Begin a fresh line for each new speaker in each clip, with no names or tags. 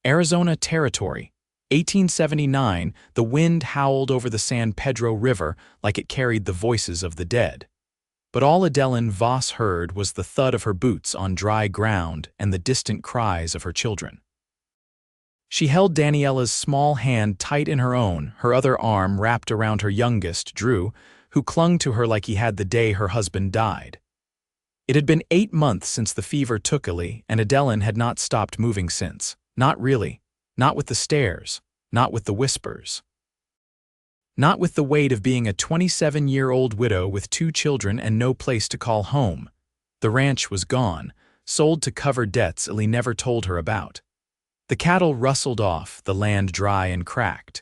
Arizona Territory. 1879, the wind howled over the San Pedro River like it carried the voices of the dead. But all Adelyn Voss heard was the thud of her boots on dry ground and the distant cries of her children. She held Daniella's small hand tight in her own, her other arm wrapped around her youngest, Drew, who clung to her like he had the day her husband died. It had been 8 months since the fever took Ellie, and Adelyn had not stopped moving since. Not really. Not with the stares. Not with the whispers. Not with the weight of being a 27-year-old widow with 2 children and no place to call home. The ranch was gone, sold to cover debts Ellie never told her about. The cattle rustled off, the land dry and cracked.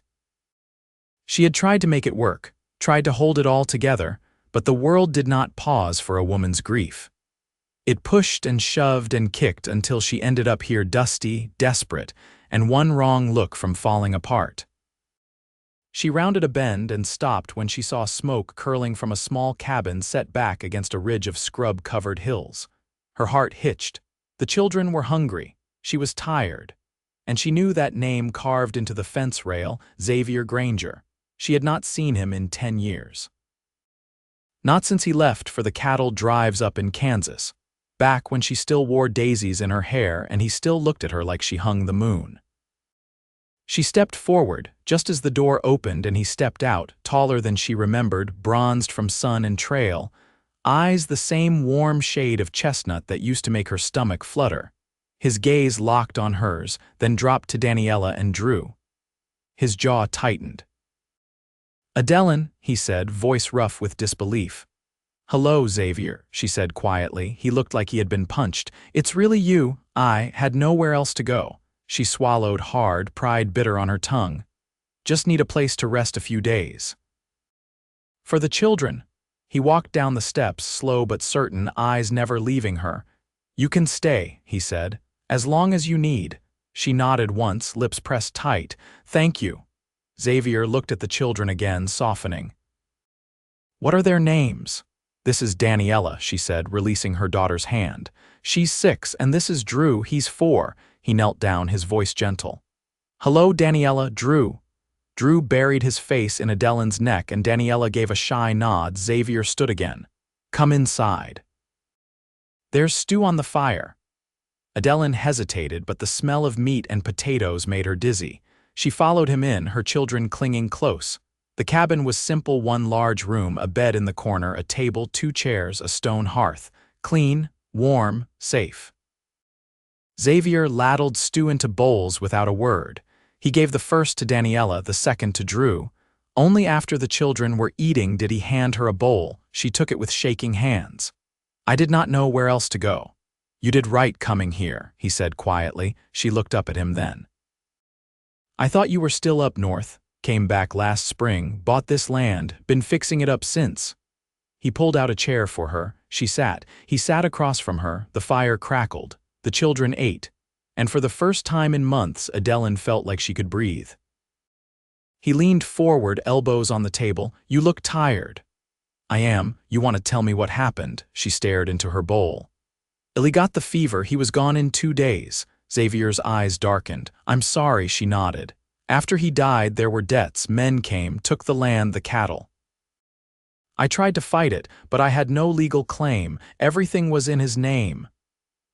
She had tried to make it work, tried to hold it all together, but the world did not pause for a woman's grief. It pushed and shoved and kicked until she ended up here dusty, desperate, and one wrong look from falling apart. She rounded a bend and stopped when she saw smoke curling from a small cabin set back against a ridge of scrub-covered hills. Her heart hitched. The children were hungry. She was tired. And she knew that name carved into the fence rail, Xavier Granger. She had not seen him in 10 years. Not since he left for the cattle drives up in Kansas, back when she still wore daisies in her hair and he still looked at her like she hung the moon. She stepped forward, just as the door opened and he stepped out, taller than she remembered, bronzed from sun and trail, eyes the same warm shade of chestnut that used to make her stomach flutter. His gaze locked on hers, then dropped to Daniella and Drew. His jaw tightened. "Adelyn," he said, voice rough with disbelief. "Hello, Xavier," she said quietly. He looked like he had been punched. "It's really you. I had nowhere else to go." She swallowed hard, pride bitter on her tongue. "Just need a place to rest a few days." "For the children." He walked down the steps, slow but certain, eyes never leaving her. "You can stay," he said, "as long as you need." She nodded once, lips pressed tight. "Thank you." Xavier looked at the children again, softening. "What are their names?" "This is Daniella," she said, releasing her daughter's hand. "She's 6, and this is Drew, he's 4. He knelt down, his voice gentle. "Hello, Daniella, Drew." Drew buried his face in Adelyn's neck, and Daniella gave a shy nod. Xavier stood again. "Come inside." "There's stew on the fire." Adelyn hesitated, but the smell of meat and potatoes made her dizzy. She followed him in, her children clinging close. The cabin was simple, one large room, a bed in the corner, a table, 2 chairs, a stone hearth. Clean, warm, safe. Xavier ladled stew into bowls without a word. He gave the first to Daniella, the second to Drew. Only after the children were eating did he hand her a bowl. She took it with shaking hands. "I did not know where else to go." "You did right coming here," he said quietly. She looked up at him then. "I thought you were still up north. Came back last spring, bought this land, been fixing it up since." He pulled out a chair for her. She sat. He sat across from her. The fire crackled. The children ate. And for the first time in months, Adelyn felt like she could breathe. He leaned forward, elbows on the table. "You look tired." "I am. You want to tell me what happened?" She stared into her bowl. "Ellie got the fever. He was gone in 2 days. Xavier's eyes darkened. "I'm sorry," she nodded. "After he died, there were debts. Men came, took the land, the cattle. I tried to fight it, but I had no legal claim. Everything was in his name."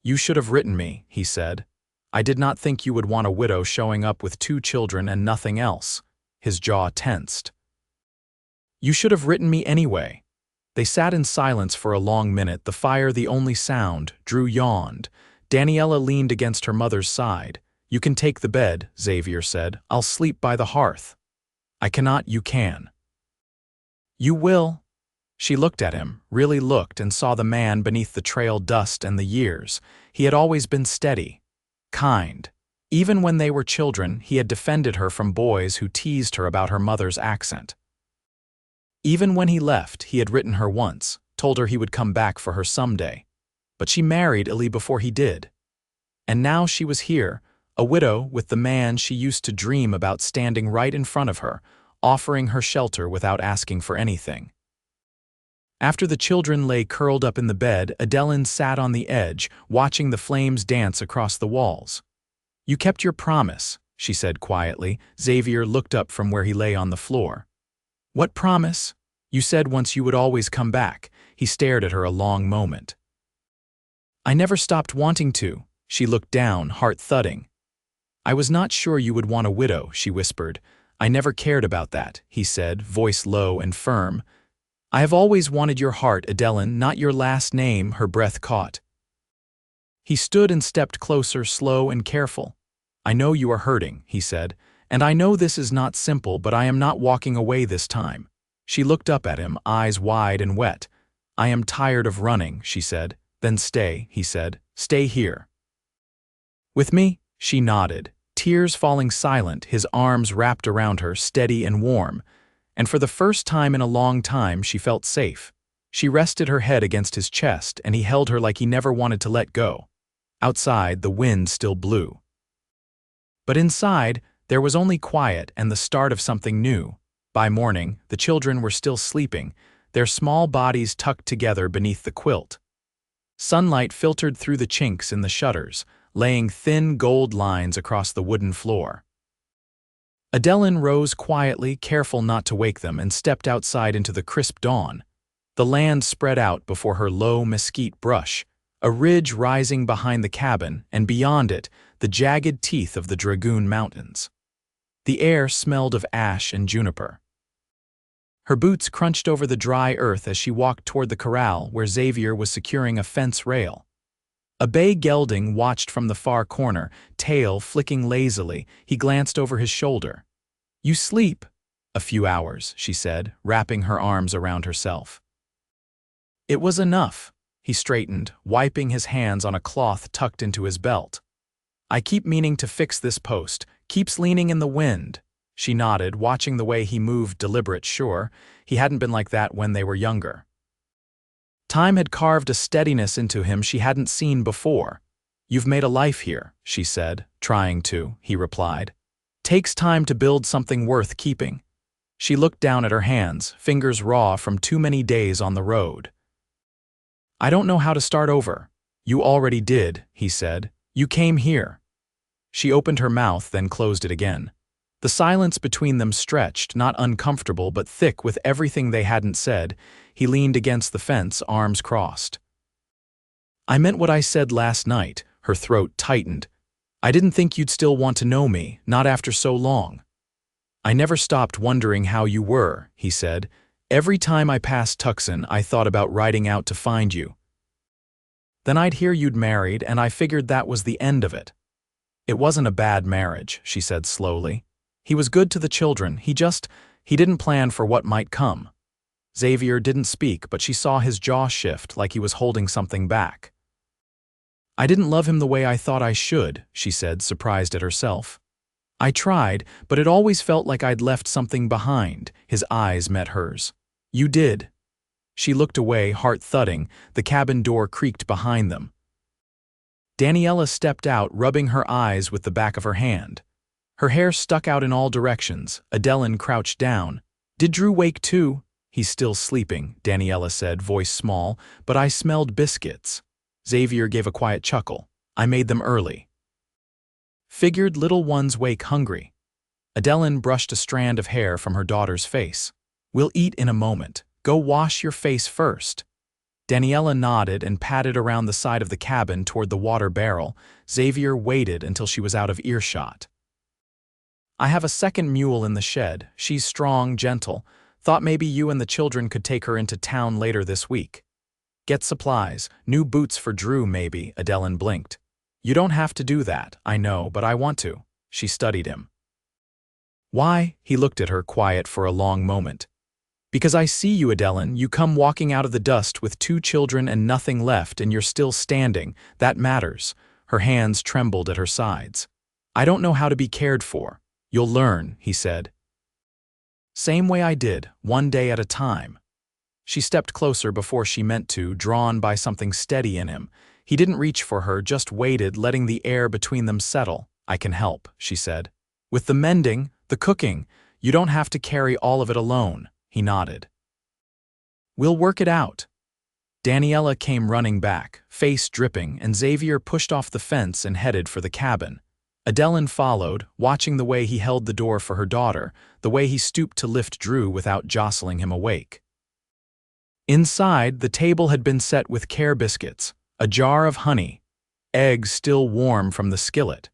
"You should have written me," he said. "I did not think you would want a widow showing up with 2 children and nothing else." His jaw tensed. "You should have written me anyway." They sat in silence for a long minute, the fire the only sound. Drew yawned. Daniella leaned against her mother's side. "You can take the bed," Xavier said. "I'll sleep by the hearth." "I cannot, you can." "You will." She looked at him, really looked, and saw the man beneath the trail dust and the years. He had always been steady, kind. Even when they were children, he had defended her from boys who teased her about her mother's accent. Even when he left, he had written her once, told her he would come back for her someday. But she married Ellie before he did. And now she was here, a widow with the man she used to dream about standing right in front of her, offering her shelter without asking for anything. After the children lay curled up in the bed, Adelyn sat on the edge, watching the flames dance across the walls. You kept your promise, she said quietly. Xavier looked up from where he lay on the floor. What promise? You said once you would always come back. He stared at her a long moment. I never stopped wanting to. She looked down, heart thudding. I was not sure you would want a widow, she whispered. I never cared about that, he said, voice low and firm. I have always wanted your heart, Adelyn, not your last name, her breath caught. He stood and stepped closer, slow and careful. I know you are hurting, he said, and I know this is not simple, but I am not walking away this time. She looked up at him, eyes wide and wet. I am tired of running, she said. Then stay, he said. Stay here. With me? She nodded, tears falling silent, his arms wrapped around her, steady and warm. And for the first time in a long time, she felt safe. She rested her head against his chest, and he held her like he never wanted to let go. Outside, the wind still blew. But inside, there was only quiet and the start of something new. By morning, the children were still sleeping, their small bodies tucked together beneath the quilt. Sunlight filtered through the chinks in the shutters, laying thin gold lines across the wooden floor. Adelyn rose quietly, careful not to wake them, and stepped outside into the crisp dawn. The land spread out before her low mesquite brush, a ridge rising behind the cabin, and beyond it, the jagged teeth of the Dragoon Mountains. The air smelled of ash and juniper. Her boots crunched over the dry earth as she walked toward the corral where Xavier was securing a fence rail. A bay gelding watched from the far corner, tail flicking lazily. He glanced over his shoulder. You sleep? A few hours, she said, wrapping her arms around herself. It was enough. He straightened, wiping his hands on a cloth tucked into his belt. I keep meaning to fix this post, keeps leaning in the wind. She nodded, watching the way he moved, deliberate, sure. He hadn't been like that when they were younger. Time had carved a steadiness into him she hadn't seen before. You've made a life here, she said, trying to, he replied. Takes time to build something worth keeping. She looked down at her hands, fingers raw from too many days on the road. I don't know how to start over. You already did, he said. You came here. She opened her mouth, then closed it again. The silence between them stretched, not uncomfortable but thick with everything they hadn't said. He leaned against the fence, arms crossed. I meant what I said last night, her throat tightened. I didn't think you'd still want to know me, not after so long. I never stopped wondering how you were, he said. Every time I passed Tucson, I thought about riding out to find you. Then I'd hear you'd married, and I figured that was the end of it. It wasn't a bad marriage, she said slowly. He was good to the children, he didn't plan for what might come. Xavier didn't speak, but she saw his jaw shift like he was holding something back. I didn't love him the way I thought I should, she said, surprised at herself. I tried, but it always felt like I'd left something behind. His eyes met hers. You did. She looked away, heart thudding. The cabin door creaked behind them. Daniela stepped out, rubbing her eyes with the back of her hand. Her hair stuck out in all directions. Adelyn crouched down. Did Drew wake too? He's still sleeping, Daniela said, voice small, but I smelled biscuits. Xavier gave a quiet chuckle. I made them early. Figured little ones wake hungry. Adelyn brushed a strand of hair from her daughter's face. We'll eat in a moment. Go wash your face first. Daniela nodded and patted around the side of the cabin toward the water barrel. Xavier waited until she was out of earshot. I have a second mule in the shed. She's strong, gentle. Thought maybe you and the children could take her into town later this week. Get supplies, new boots for Drew maybe, Adelyn blinked. You don't have to do that, I know, but I want to. She studied him. Why? He looked at her, quiet for a long moment. Because I see you, Adelyn. You come walking out of the dust with 2 children and nothing left, and you're still standing. That matters. Her hands trembled at her sides. I don't know how to be cared for. You'll learn, he said. Same way I did, one day at a time. She stepped closer before she meant to, drawn by something steady in him. He didn't reach for her, just waited, letting the air between them settle. I can help, she said. With the mending, the cooking, you don't have to carry all of it alone. He nodded. We'll work it out. Daniela came running back, face dripping, and Xavier pushed off the fence and headed for the cabin. Adelyn followed, watching the way he held the door for her daughter, the way he stooped to lift Drew without jostling him awake. Inside, the table had been set with care biscuits, a jar of honey, eggs still warm from the skillet.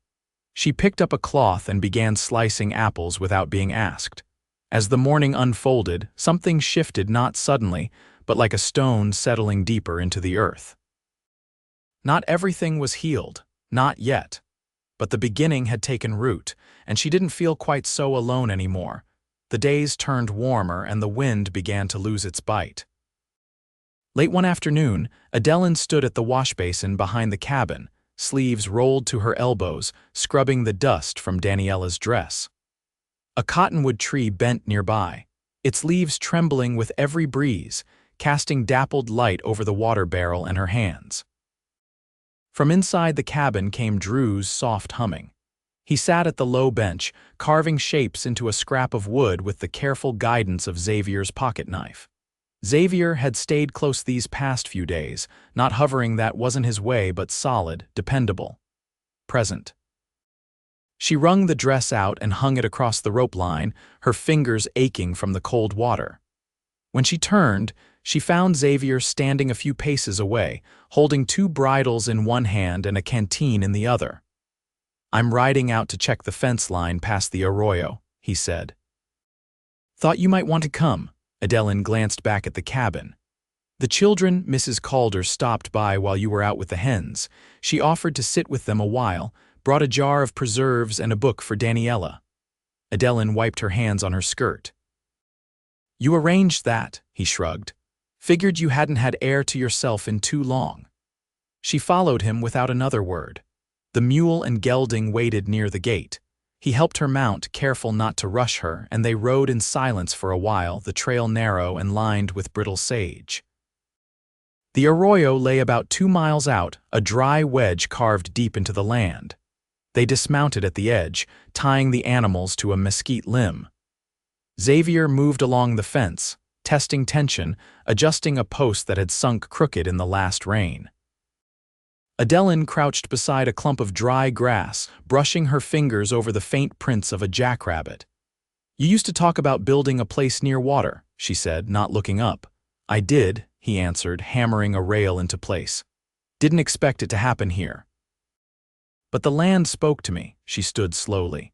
She picked up a cloth and began slicing apples without being asked. As the morning unfolded, something shifted not suddenly, but like a stone settling deeper into the earth. Not everything was healed, not yet. But the beginning had taken root, and she didn't feel quite so alone anymore. The days turned warmer and the wind began to lose its bite. Late one afternoon, Adelyn stood at the washbasin behind the cabin, sleeves rolled to her elbows, scrubbing the dust from Daniella's dress. A cottonwood tree bent nearby, its leaves trembling with every breeze, casting dappled light over the water barrel and her hands. From inside the cabin came Drew's soft humming. He sat at the low bench, carving shapes into a scrap of wood with the careful guidance of Xavier's pocket knife. Xavier had stayed close these past few days, not hovering that wasn't his way but solid, dependable. Present. She wrung the dress out and hung it across the rope line, her fingers aching from the cold water. When she turned, she found Xavier standing a few paces away, holding two bridles in one hand and a canteen in the other. "I'm riding out to check the fence line past the arroyo," he said. "Thought you might want to come." Adelyn glanced back at the cabin. "The children, Mrs. Calder, stopped by while you were out with the hens. She offered to sit with them a while, brought a jar of preserves and a book for Daniela." Adelyn wiped her hands on her skirt. "You arranged that," he shrugged. "Figured you hadn't had air to yourself in too long." She followed him without another word. The mule and gelding waited near the gate. He helped her mount, careful not to rush her, and they rode in silence for a while, the trail narrow and lined with brittle sage. The arroyo lay about 2 miles out, a dry wedge carved deep into the land. They dismounted at the edge, tying the animals to a mesquite limb. Xavier moved along the fence, testing tension, adjusting a post that had sunk crooked in the last rain. Adelyn crouched beside a clump of dry grass, brushing her fingers over the faint prints of a jackrabbit. "You used to talk about building a place near water," she said, not looking up. "I did," he answered, hammering a rail into place. "Didn't expect it to happen here. But the land spoke to me." She stood slowly.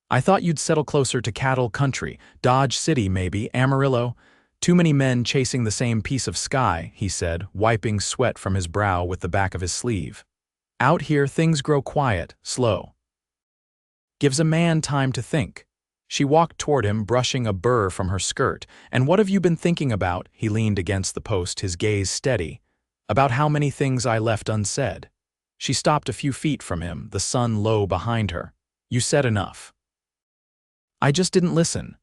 "I thought you'd settle closer to cattle country, Dodge City maybe, Amarillo. Too many men chasing the same piece of sky," he said, wiping sweat from his brow with the back of his sleeve. "Out here things grow quiet, slow. Gives a man time to think." She walked toward him, brushing a burr from her skirt. "And what have you been thinking about?" He leaned against the post, his gaze steady. "About how many things I left unsaid." She stopped a few feet from him, the sun low behind her. "You said enough." "I just didn't listen."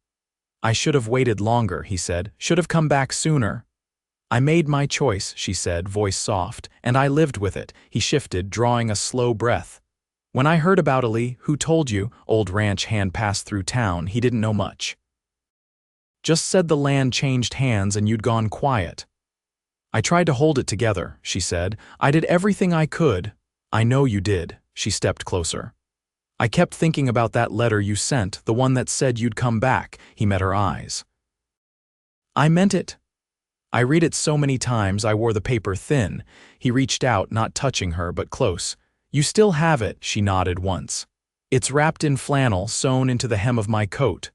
"I should have waited longer," he said. "Should have come back sooner." "I made my choice," she said, voice soft, "and I lived with it." He shifted, drawing a slow breath. "When I heard about Ali, who told you?" Old ranch hand passed through town. He didn't know much. "Just said the land changed hands and you'd gone quiet." "I tried to hold it together," she said. "I did everything I could." "I know you did." She stepped closer. "I kept thinking about that letter you sent, the one that said you'd come back." He met her eyes. "I meant it. I read it so many times I wore the paper thin." He reached out, not touching her, but close. "You still have it," she nodded once. "It's wrapped in flannel, sewn into the hem of my coat."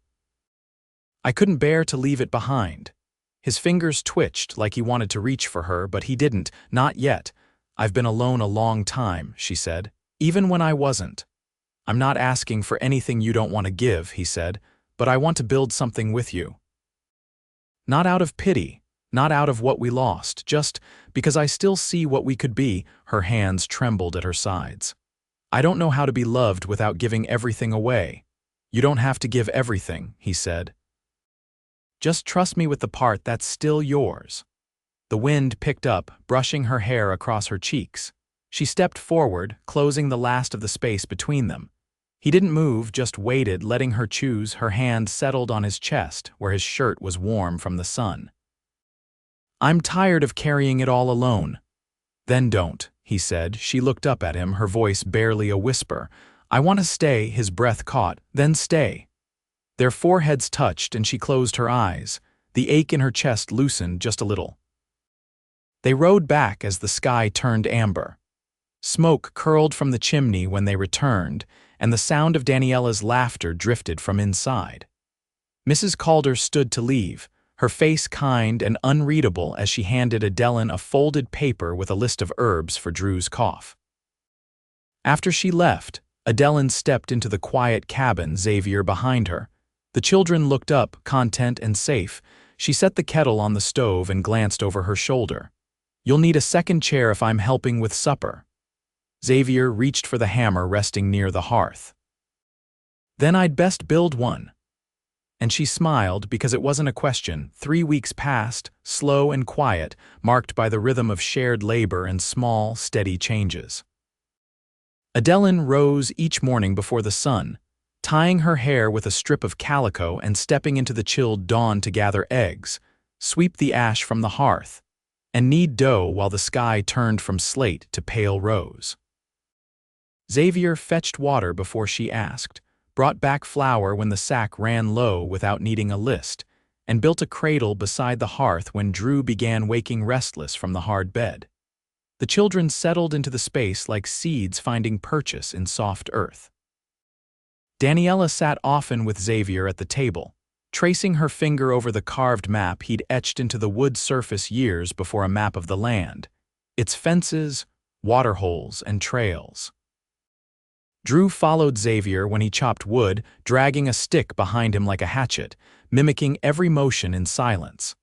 "I couldn't bear to leave it behind." His fingers twitched like he wanted to reach for her, but he didn't, not yet. "I've been alone a long time," she said. "Even when I wasn't." "I'm not asking for anything you don't want to give," he said, "but I want to build something with you. Not out of pity, not out of what we lost, just because I still see what we could be." Her hands trembled at her sides. "I don't know how to be loved without giving everything away." "You don't have to give everything," he said. "Just trust me with the part that's still yours." The wind picked up, brushing her hair across her cheeks. She stepped forward, closing the last of the space between them. He didn't move, just waited, letting her choose. Her hand settled on his chest, where his shirt was warm from the sun. "I'm tired of carrying it all alone." "Then don't," he said. She looked up at him, her voice barely a whisper. I want to stay, his breath caught, then stay. Their foreheads touched and she closed her eyes. The ache in her chest loosened just a little. They rode back as the sky turned amber. Smoke curled from the chimney when they returned, and the sound of Daniela's laughter drifted from inside. Mrs. Calder stood to leave, her face kind and unreadable as she handed Adelyn a folded paper with a list of herbs for Drew's cough. After she left, Adelyn stepped into the quiet cabin, Xavier behind her. The children looked up, content and safe. She set the kettle on the stove and glanced over her shoulder. "You'll need a second chair if I'm helping with supper." Xavier reached for the hammer resting near the hearth. "Then I'd best build one." And she smiled because it wasn't a question. 3 weeks passed, slow and quiet, marked by the rhythm of shared labor and small, steady changes. Adelyn rose each morning before the sun, tying her hair with a strip of calico and stepping into the chilled dawn to gather eggs, sweep the ash from the hearth, and knead dough while the sky turned from slate to pale rose. Xavier fetched water before she asked, brought back flour when the sack ran low without needing a list, and built a cradle beside the hearth when Drew began waking restless from the hard bed. The children settled into the space like seeds finding purchase in soft earth. Daniela sat often with Xavier at the table, tracing her finger over the carved map he'd etched into the wood surface years before a map of the land, its fences, waterholes, and trails. Drew followed Xavier when he chopped wood, dragging a stick behind him like a hatchet, mimicking every motion in silence.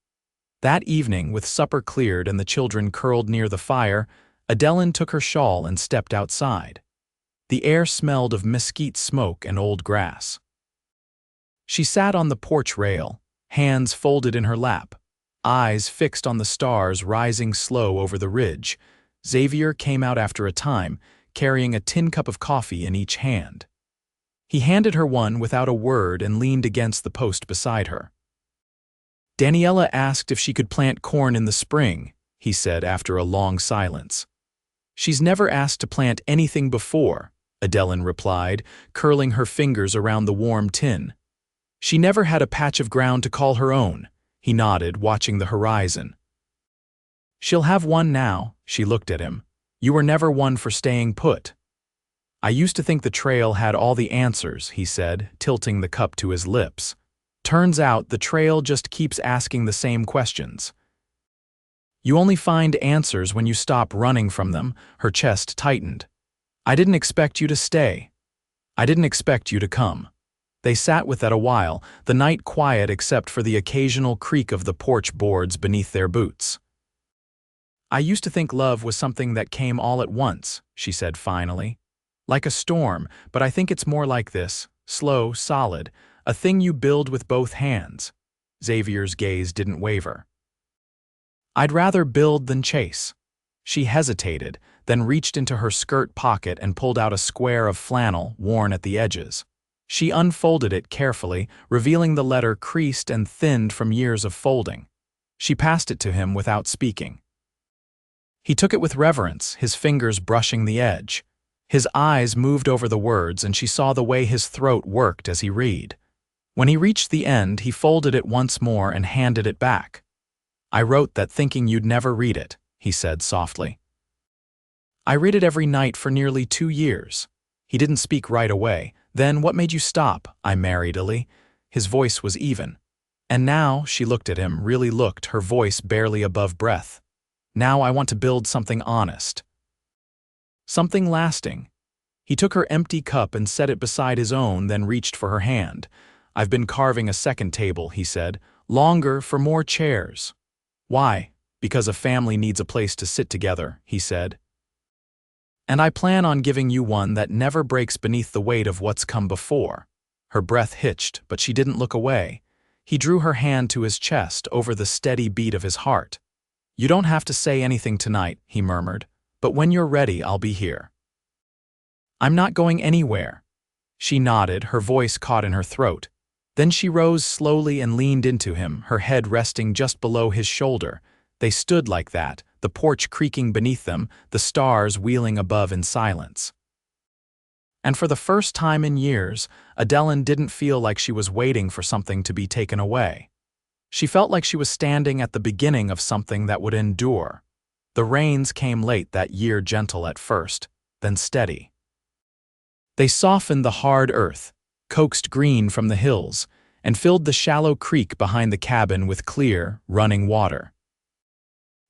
That evening, with supper cleared and the children curled near the fire, Adelyn took her shawl and stepped outside. The air smelled of mesquite smoke and old grass. She sat on the porch rail, hands folded in her lap, eyes fixed on the stars rising slow over the ridge. Xavier came out after a time, carrying a tin cup of coffee in each hand. He handed her one without a word and leaned against the post beside her. "Daniela asked if she could plant corn in the spring," he said after a long silence. "She's never asked to plant anything before," Adelyn replied, curling her fingers around the warm tin. "She never had a patch of ground to call her own," he nodded, watching the horizon. "She'll have one now," she looked at him. "You were never one for staying put." "I used to think the trail had all the answers," he said, tilting the cup to his lips. "Turns out the trail just keeps asking the same questions." "You only find answers when you stop running from them," her chest tightened. "I didn't expect you to stay. I didn't expect you to come." They sat with that a while, the night quiet except for the occasional creak of the porch boards beneath their boots. "I used to think love was something that came all at once," she said finally. "Like a storm, but I think it's more like this, slow, solid, a thing you build with both hands." Xavier's gaze didn't waver. "I'd rather build than chase." She hesitated, then reached into her skirt pocket and pulled out a square of flannel worn at the edges. She unfolded it carefully, revealing the letter creased and thinned from years of folding. She passed it to him without speaking. He took it with reverence, his fingers brushing the edge. His eyes moved over the words, and she saw the way his throat worked as he read. When he reached the end, he folded it once more and handed it back. "I wrote that thinking you'd never read it," he said softly. "I read it every night for nearly 2 years." He didn't speak right away. "Then what made you stop?" "I married Ellie." His voice was even. "And now," she looked at him, really looked, her voice barely above breath. "Now I want to build something honest. Something lasting." He took her empty cup and set it beside his own, then reached for her hand. "I've been carving a second table," he said. "Longer, for more chairs." "Why?" "Because a family needs a place to sit together," he said. "And I plan on giving you one that never breaks beneath the weight of what's come before." Her breath hitched, but she didn't look away. He drew her hand to his chest over the steady beat of his heart. "You don't have to say anything tonight," he murmured, "but when you're ready, I'll be here." "I'm not going anywhere." She nodded, her voice caught in her throat. Then she rose slowly and leaned into him, her head resting just below his shoulder. They stood like that, the porch creaking beneath them, the stars wheeling above in silence. And for the first time in years, Adelyn didn't feel like she was waiting for something to be taken away. She felt like she was standing at the beginning of something that would endure. The rains came late that year, gentle at first, then steady. They softened the hard earth, coaxed green from the hills, and filled the shallow creek behind the cabin with clear, running water.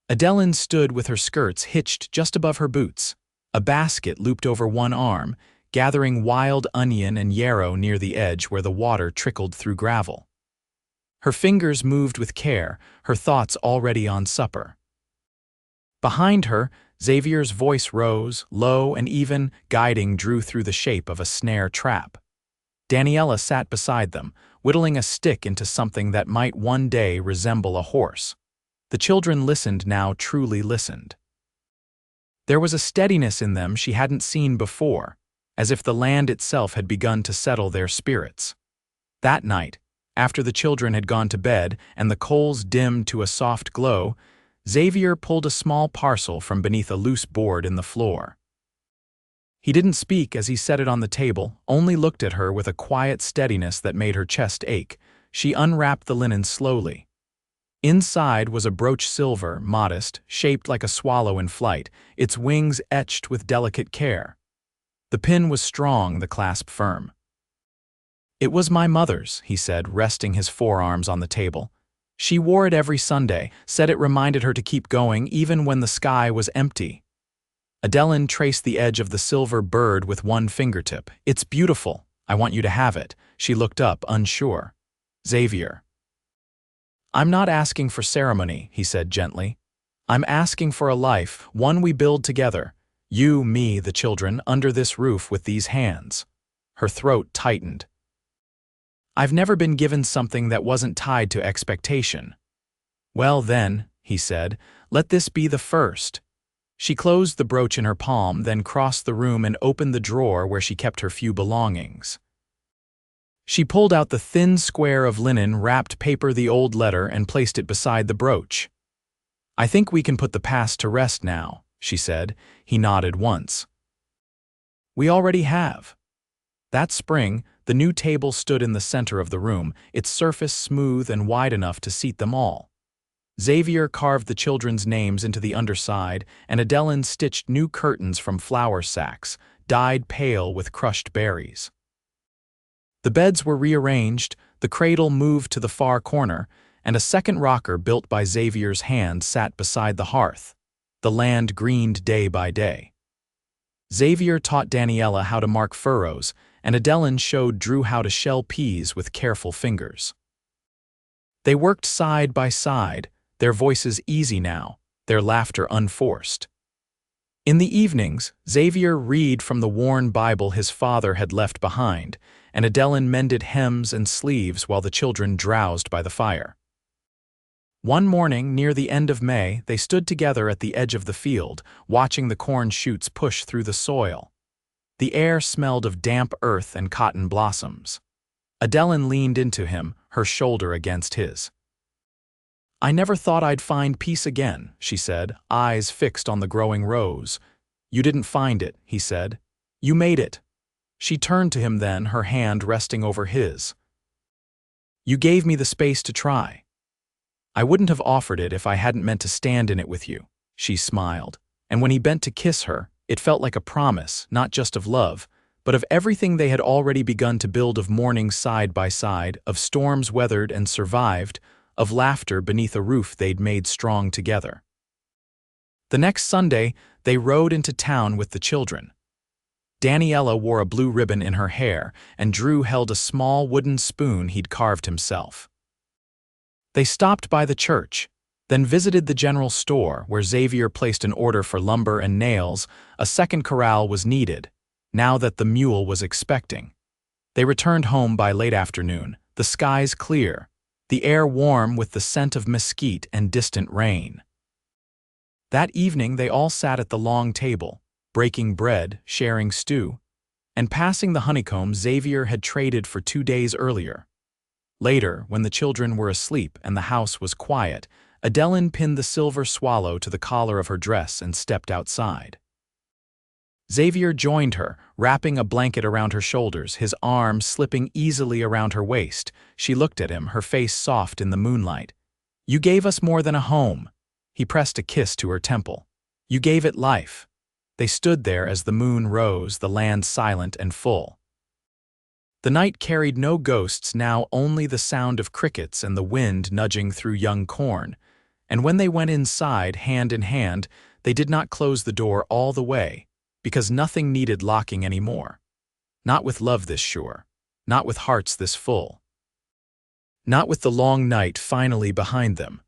Adelyn stood with her skirts hitched just above her boots, a basket looped over one arm, gathering wild onion and yarrow near the edge where the water trickled through gravel. Her fingers moved with care, her thoughts already on supper. Behind her, Xavier's voice rose, low and even, guiding Drew through the shape of a snare trap. Daniela sat beside them, whittling a stick into something that might one day resemble a horse. The children listened now, truly listened. There was a steadiness in them she hadn't seen before, as if the land itself had begun to settle their spirits. That night, after the children had gone to bed and the coals dimmed to a soft glow, Xavier pulled a small parcel from beneath a loose board in the floor. He didn't speak as he set it on the table, only looked at her with a quiet steadiness that made her chest ache. She unwrapped the linen slowly. Inside was a brooch, silver, modest, shaped like a swallow in flight, its wings etched with delicate care. The pin was strong, the clasp firm. "It was my mother's," he said, resting his forearms on the table. "She wore it every Sunday, said it reminded her to keep going even when the sky was empty." Adelyn traced the edge of the silver bird with one fingertip. "It's beautiful. I want you to have it." She looked up, unsure. "Xavier." "I'm not asking for ceremony," he said gently. "I'm asking for a life, one we build together. You, me, the children, under this roof with these hands." Her throat tightened. "I've never been given something that wasn't tied to expectation." "Well then," he said, "let this be the first." She closed the brooch in her palm, then crossed the room and opened the drawer where she kept her few belongings. She pulled out the thin square of linen wrapped paper, the old letter, and placed it beside the brooch. "I think we can put the past to rest now," she said. He nodded once. "We already have." That spring, the new table stood in the center of the room, its surface smooth and wide enough to seat them all. Xavier carved the children's names into the underside, and Adelyn stitched new curtains from flour sacks, dyed pale with crushed berries. The beds were rearranged, the cradle moved to the far corner, and a second rocker built by Xavier's hand sat beside the hearth. The land greened day by day. Xavier taught Daniela how to mark furrows, and Adelyn showed Drew how to shell peas with careful fingers. They worked side by side, their voices easy now, their laughter unforced. In the evenings, Xavier read from the worn Bible his father had left behind, and Adelyn mended hems and sleeves while the children drowsed by the fire. One morning, near the end of May, they stood together at the edge of the field, watching the corn shoots push through the soil. The air smelled of damp earth and cotton blossoms. Adelyn leaned into him, her shoulder against his. "I never thought I'd find peace again," she said, eyes fixed on the growing rose. "You didn't find it," he said. "You made it." She turned to him then, her hand resting over his. "You gave me the space to try. I wouldn't have offered it if I hadn't meant to stand in it with you." She smiled, and when he bent to kiss her, it felt like a promise, not just of love, but of everything they had already begun to build, of mornings side by side, of storms weathered and survived, of laughter beneath a roof they'd made strong together. The next Sunday, they rode into town with the children. Daniela wore a blue ribbon in her hair, and Drew held a small wooden spoon he'd carved himself. They stopped by the church, then visited the general store where Xavier placed an order for lumber and nails. A second corral was needed, now that the mule was expecting. They returned home by late afternoon, the skies clear, the air warm with the scent of mesquite and distant rain. That evening they all sat at the long table, breaking bread, sharing stew, and passing the honeycomb Xavier had traded for 2 days earlier. Later, when the children were asleep and the house was quiet, Adelyn pinned the silver swallow to the collar of her dress and stepped outside. Xavier joined her, wrapping a blanket around her shoulders, his arm slipping easily around her waist. She looked at him, her face soft in the moonlight. "You gave us more than a home." He pressed a kiss to her temple. "You gave it life." They stood there as the moon rose, the land silent and full. The night carried no ghosts, now only the sound of crickets and the wind nudging through young corn. And when they went inside, hand in hand, they did not close the door all the way, because nothing needed locking anymore. Not with love this sure, not with hearts this full. Not with the long night finally behind them.